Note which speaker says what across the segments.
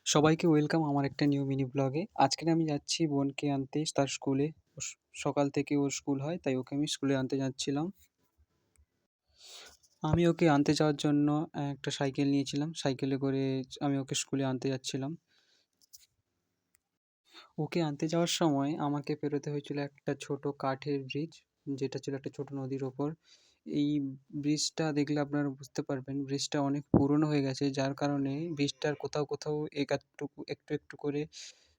Speaker 1: সবাইকে ওয়েলকাম আমার একটা নিউ মিনি ব্লগে। আজকে আমি যাচ্ছি বোনকে আনতে তার স্কুলে। স সকাল থেকে ওর স্কুল হয়, তাই ওকে আমি স্কুলে আনতে যাচ্ছিলাম। আমি ওকে আনতে যাওয়ার জন্য একটা সাইকেল নিয়েছিলাম। সাইকেলে করে আমি ওকে স্কুলে আনতে যাচ্ছিলাম। ওকে আনতে যাওয়ার সময় আমাকে পেরোতে হয়েছিল একটা ছোট কাঠের ব্রিজ, যেটা ছিল একটা ছোট নদীর ওপর। এই ব্রিজটা দেখলে আপনারা বুঝতে পারবেন, ব্রিজটা অনেক পুরনো হয়ে গেছে, যার কারণে ব্রিজটার কোথাও, কোথাও একটু, একটু করে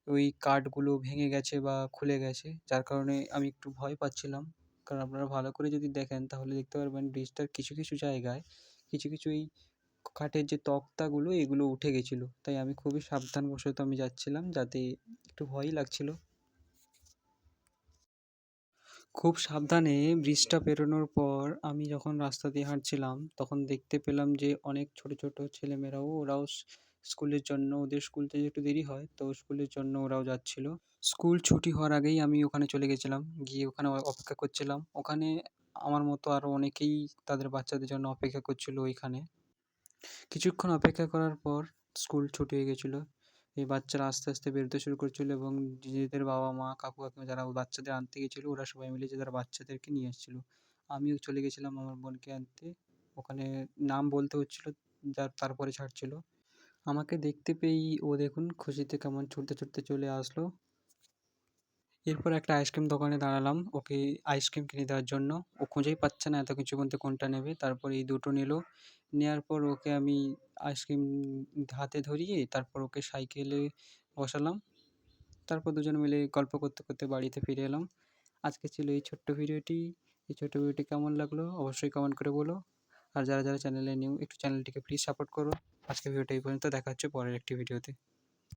Speaker 1: ওই কাঠগুলো ভেঙে গেছে বা খুলে গেছে। যার কারণে আমি একটু ভয় পাচ্ছিলাম। কারণ আপনারা ভালো করে যদি দেখেন তাহলে দেখতে পারবেন ব্রিজটার কিছু, কিছু জায়গায় কিছু, কিছু এই কাঠের যে তক্তাগুলো এগুলো উঠে গেছিলো। তাই আমি খুবই সাবধানবশত আমি যাচ্ছিলাম, যাতে একটু ভয়ই লাগছিল। খুব সাবধানে ব্রিজটা পেরোনোর পর আমি যখন রাস্তা দিয়ে হাঁটছিলাম, তখন দেখতে পেলাম যে অনেক ছোট, ছোট ছেলেমেয়েরাও ওরাও স্কুলের জন্য, ওদের স্কুল থেকে একটু দেরি হয়, তো স্কুলের জন্য ওরাও যাচ্ছিল। স্কুল ছুটি হওয়ার আগেই আমি ওখানে চলে গেছিলাম। গিয়ে ওখানে অপেক্ষা করছিলাম। ওখানে আমার মতো আরও অনেকেই তাদের বাচ্চাদের জন্য অপেক্ষা করছিল ওইখানে। কিছুক্ষণ অপেক্ষা করার পর স্কুল ছুটি হয়ে গেছিল। এই বাচ্চারা আস্তে, আস্তে বেরোতে শুরু করছিল এবং নিজেদের বাবা-মা, কাকু-কাকিমা যারা বাচ্চাদের আনতে গেছিল, ওরা সবাই মিলে যে যারা বাচ্চাদেরকে নিয়ে এসেছিল। আমিও চলে গেছিলাম আমার বোনকে আনতে। ওখানে নাম বলতে হচ্ছিল, তারপরে ছাড়ছিল। আমাকে দেখতে পেয়েই ও দেখুন খুশিতে কেমন ছুটতে, ছুটতে চলে আসলো। এরপর একটা আইসক্রিম দোকানে দাঁড়ালাম ওকে আইসক্রিম কিনে দেওয়ার জন্য। ও খুঁজেই পাচ্ছে না এত কিছুর মধ্যে কোনটা নেবে। তারপর এই দুটো নিল। নেওয়ার পর ওকে আমি আইসক্রিম হাতে ধরিয়ে তারপর ওকে সাইকেলে বসালাম। তারপর দুজন মিলে গল্প করতে, করতে বাড়িতে ফিরে এলাম। আজকে ছিল এই ছোট্ট ভিডিওটি। এই ছোট্ট ভিডিওটি কেমন লাগলো অবশ্যই কমেন্ট করে বলো। আর যারা, যারা চ্যানেলে নিউ একটু চ্যানেলটিকে প্লিজ সাপোর্ট করো। আজকের ভিডিওটা এই পর্যন্ত। দেখা হচ্ছে পরের একটি ভিডিওতে।